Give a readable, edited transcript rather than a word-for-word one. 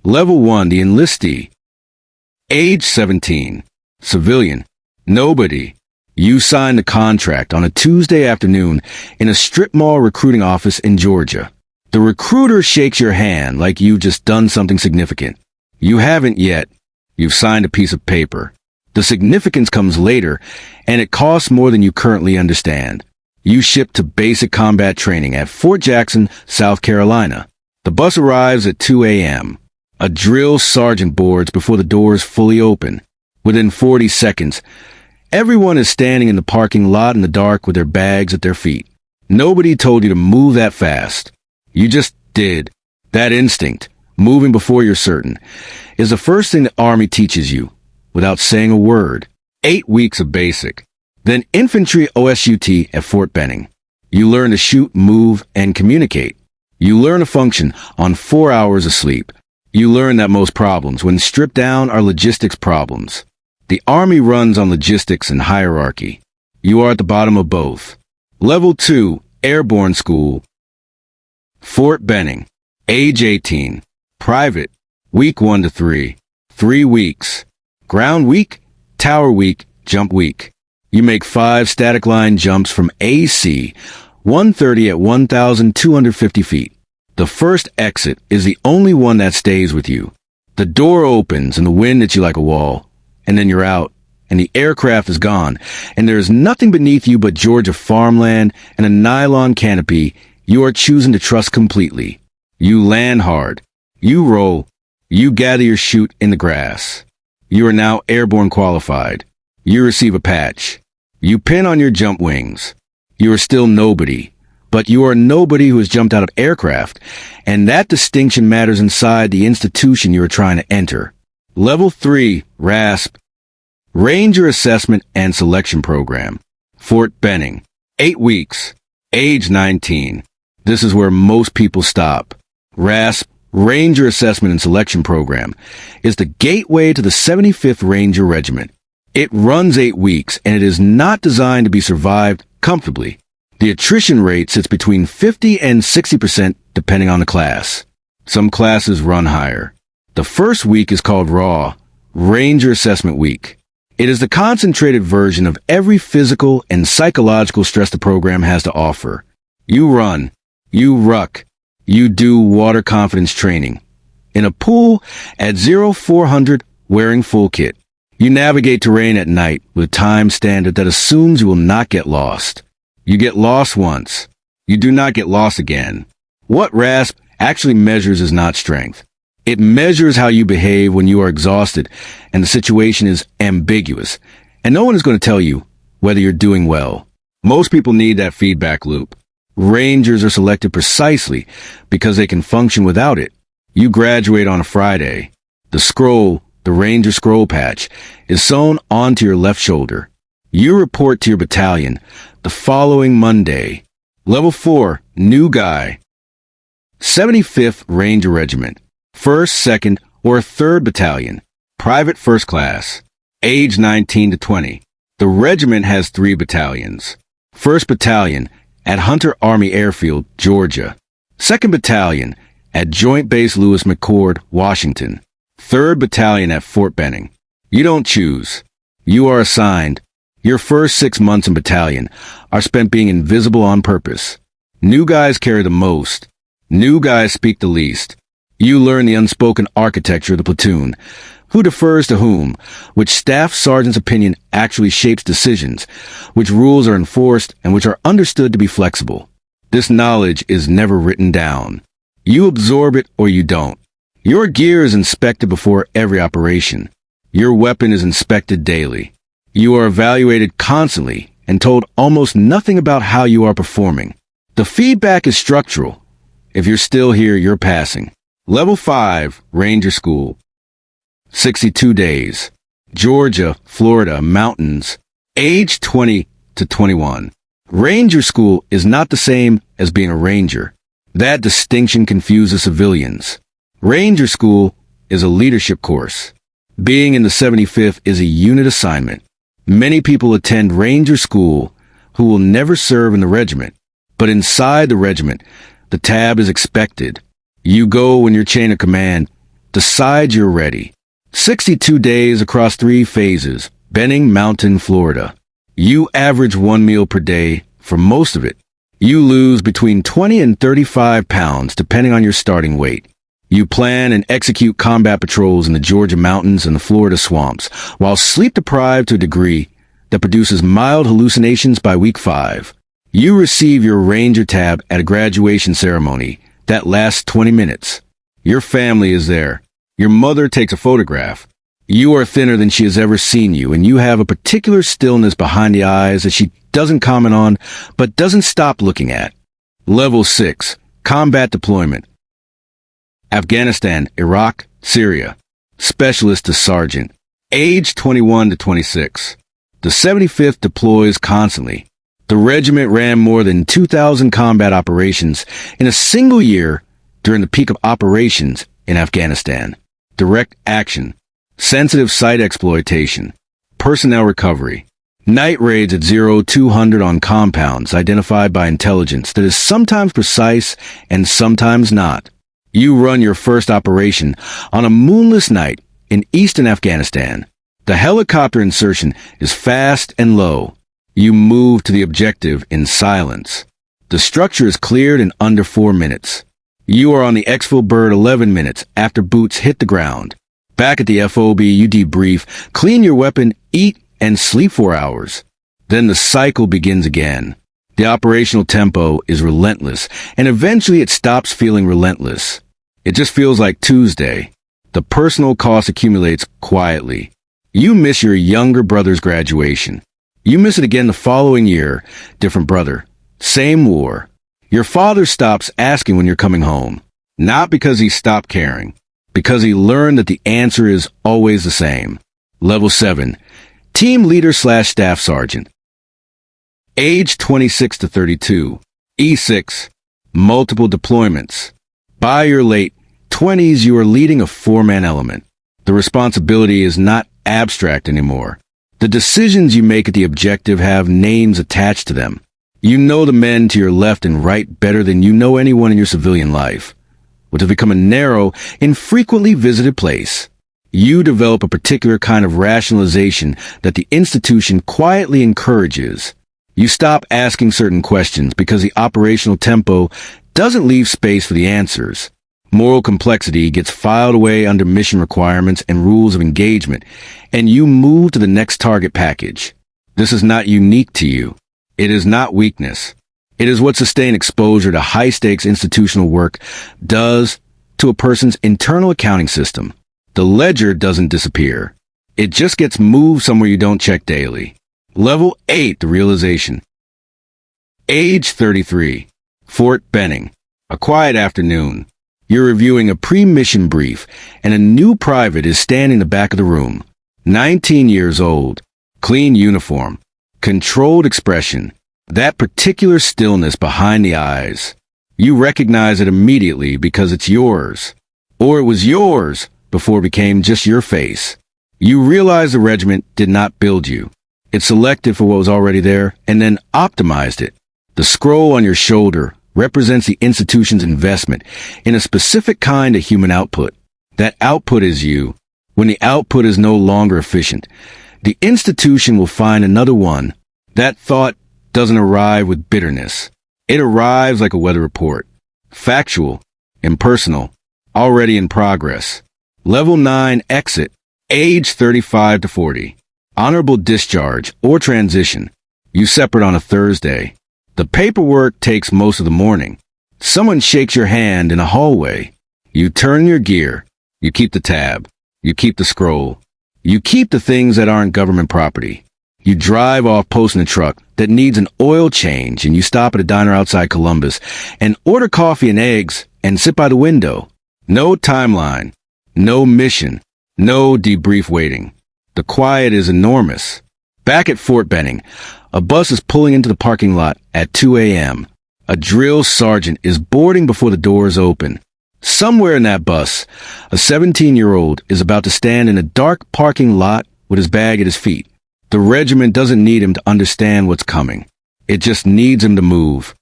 Level 1, the enlistee. Age 17. Civilian. Nobody. You signed the contract on a Tuesday afternoon in a strip mall recruiting office in Georgia. The recruiter shakes your hand like you've just done something significant. You haven't yet. You've signed a piece of paper. The significance comes later, and it costs more than you currently understand. You ship to basic combat training at Fort Jackson, South Carolina. The bus arrives at 2 a.m. A drill sergeant boards before the doors fully open. Within 40 seconds, everyone is standing in the parking lot in the dark with their bags at their feet. Nobody told you to move that fast. You just did. That instinct, moving before you're certain, is the first thing the Army teaches you, without saying a word. 8 weeks of basic. Then infantry OSUT at Fort Benning. You learn to shoot, move, and communicate. You learn to function on 4 hours of sleep. You learn that most problems, when stripped down, are logistics problems. The Army runs on logistics and hierarchy. You are at the bottom of both. Level 2, Airborne School. Fort Benning. Age 18. Private. Week 1 to 3. 3 weeks. Ground week, tower week, jump week. You make 5 static line jumps from AC, 130 at 1,250 feet. The first exit is the only one that stays with you. The door opens and the wind hits you like a wall, and then you're out, and the aircraft is gone, and there is nothing beneath you but Georgia farmland and a nylon canopy you are choosing to trust completely. You land hard. You roll. You gather your chute in the grass. You are now airborne qualified. You receive a patch. You pin on your jump wings. You are still nobody, but you are nobody who has jumped out of aircraft, and that distinction matters inside the institution you are trying to enter. Level 3, RASP, Ranger Assessment and Selection Program. Fort Benning. 8 weeks. Age 19. This is where most people stop. RASP, Ranger Assessment and Selection Program, is the gateway to the 75th Ranger Regiment. It runs 8 weeks, and it is not designed to be survived comfortably. The attrition rate sits between 50 and 60% depending on the class. Some classes run higher. The first week is called RAW, Ranger Assessment Week. It is the concentrated version of every physical and psychological stress the program has to offer. You run. You ruck. You do water confidence training. In a pool at 0400 wearing full kit. You navigate terrain at night with a time standard that assumes you will not get lost. You get lost once. You do not get lost again. What RASP actually measures is not strength. It measures how you behave when you are exhausted and the situation is ambiguous, and no one is going to tell you whether you're doing well. Most people need that feedback loop. Rangers are selected precisely because they can function without it. You graduate on a Friday. The scroll, the Ranger scroll patch, is sewn onto your left shoulder. You report to your battalion the following Monday. Level 4, New Guy. 75th Ranger Regiment. 1st, 2nd, or 3rd Battalion. Private First Class. Age 19 to 20. The regiment has 3 battalions. 1st Battalion at Hunter Army Airfield, Georgia. 2nd Battalion at Joint Base Lewis McChord, Washington. 3rd Battalion at Fort Benning. You don't choose. You are assigned. Your first 6 months in battalion are spent being invisible on purpose. New guys carry the most. New guys speak the least. You learn the unspoken architecture of the platoon, who defers to whom, which staff sergeant's opinion actually shapes decisions, which rules are enforced, and which are understood to be flexible. This knowledge is never written down. You absorb it or you don't. Your gear is inspected before every operation. Your weapon is inspected daily. You are evaluated constantly and told almost nothing about how you are performing. The feedback is structural. If you're still here, you're passing. Level 5, Ranger School. 62 days. Georgia, Florida, mountains. Age 20 to 21. Ranger School is not the same as being a ranger. That distinction confuses civilians. Ranger School is a leadership course. Being in the 75th is a unit assignment. Many people attend Ranger School who will never serve in the regiment, but inside the regiment, the tab is expected. You go when your chain of command Decide you're ready. 62 days across 3 phases. Benning Mountain, Florida. You average 1 meal per day for most of it. You lose between 20 and 35 pounds depending on your starting weight. You plan and execute combat patrols in the Georgia mountains and the Florida swamps, while sleep-deprived to a degree that produces mild hallucinations by week 5. You receive your Ranger tab at a graduation ceremony that lasts 20 minutes. Your family is there. Your mother takes a photograph. You are thinner than she has ever seen you, and you have a particular stillness behind the eyes that she doesn't comment on, but doesn't stop looking at. Level 6. Combat Deployment. Afghanistan, Iraq, Syria. Specialist to Sergeant. Age 21 to 26. The 75th deploys constantly. The regiment ran more than 2,000 combat operations in a single year during the peak of operations in Afghanistan. Direct action. Sensitive site exploitation. Personnel recovery. Night raids at 0200 on compounds identified by intelligence that is sometimes precise and sometimes not. You run your first operation on a moonless night in eastern Afghanistan. The helicopter insertion is fast and low. You move to the objective in silence. The structure is cleared in under 4 minutes. You are on the exfil bird 11 minutes after boots hit the ground. Back at the FOB, you debrief, clean your weapon, eat, and sleep 4 hours. Then the cycle begins again. The operational tempo is relentless, and eventually it stops feeling relentless. It just feels like Tuesday. The personal cost accumulates quietly. You miss your younger brother's graduation. You miss it again the following year. Different brother. Same war. Your father stops asking when you're coming home. Not because he stopped caring. Because he learned that the answer is always the same. Level 7. Team Leader / Staff Sergeant. Age 26 to 32. E6. Multiple deployments. By your late 20s, you are leading a 4-man element. The responsibility is not abstract anymore. The decisions you make at the objective have names attached to them. You know the men to your left and right better than you know anyone in your civilian life. What has become a narrow, infrequently visited place. You develop a particular kind of rationalization that the institution quietly encourages. You stop asking certain questions because the operational tempo doesn't leave space for the answers. Moral complexity gets filed away under mission requirements and rules of engagement, and you move to the next target package. This is not unique to you. It is not weakness. It is what sustained exposure to high-stakes institutional work does to a person's internal accounting system. The ledger doesn't disappear. It just gets moved somewhere you don't check daily. Level 8, the realization. Age 33. Fort Benning. A quiet afternoon. You're reviewing a pre-mission brief, and a new private is standing in the back of the room. 19 years old. Clean uniform. Controlled expression. That particular stillness behind the eyes. You recognize it immediately because it's yours. Or it was yours before it became just your face. You realize the regiment did not build you. It selected for what was already there and then optimized it. The scroll on your shoulder represents the institution's investment in a specific kind of human output. That output is you. When the output is no longer efficient, the institution will find another one. That thought doesn't arrive with bitterness. It arrives like a weather report. Factual, impersonal, already in progress. Level 9 exit. Age 35 to 40. Honorable discharge or transition. You separate on a Thursday. The paperwork takes most of the morning. Someone shakes your hand in a hallway. You turn your gear. You keep the tab. You keep the scroll. You keep the things that aren't government property. You drive off post in a truck that needs an oil change, and you stop at a diner outside Columbus and order coffee and eggs and sit by the window. No timeline. No mission. No debrief waiting. The quiet is enormous. Back at Fort Benning, a bus is pulling into the parking lot at 2 a.m. A drill sergeant is boarding before the doors open. Somewhere in that bus, a 17-year-old is about to stand in a dark parking lot with his bag at his feet. The regiment doesn't need him to understand what's coming. It just needs him to move.